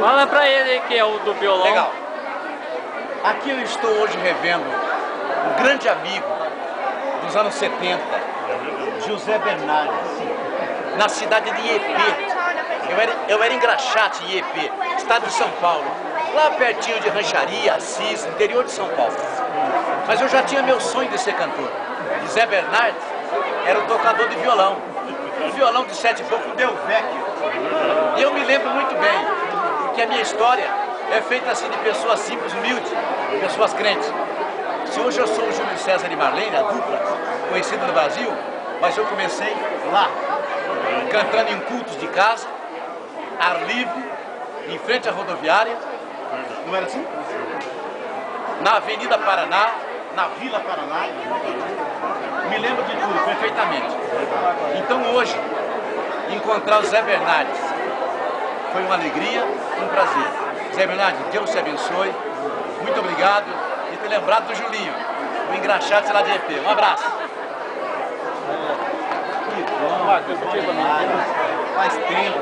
Fala pra ele que é o do violão. Legal. Aqui eu estou hoje revendo um grande amigo dos anos 70, José Bernardes, na cidade de Iepê. Eu era engraxate em Iepê, estado de São Paulo, lá pertinho de Rancharia, Assis, interior de São Paulo. Mas eu já tinha meu sonho de ser cantor. José Bernardes era o tocador de violão, um violão de 7 bocos, um Del Vecchio. E eu me lembro muito bem que a minha história é feita assim de pessoas simples, humildes, pessoas crentes. Se hoje eu sou o Júlio César e Marlene, a dupla conhecida no Brasil, mas eu comecei lá, cantando em cultos de casa, ar livre, em frente à rodoviária, não era assim? Na Avenida Paraná, na Vila Paraná, me lembro de tudo perfeitamente. Então hoje, encontrar o Zé Bernardes foi uma alegria, um prazer. Zé Bernardes, Deus te abençoe, muito obrigado de ter lembrado do Julinho, o engraxate lá de EP. Um abraço. Que bom, faz tempo.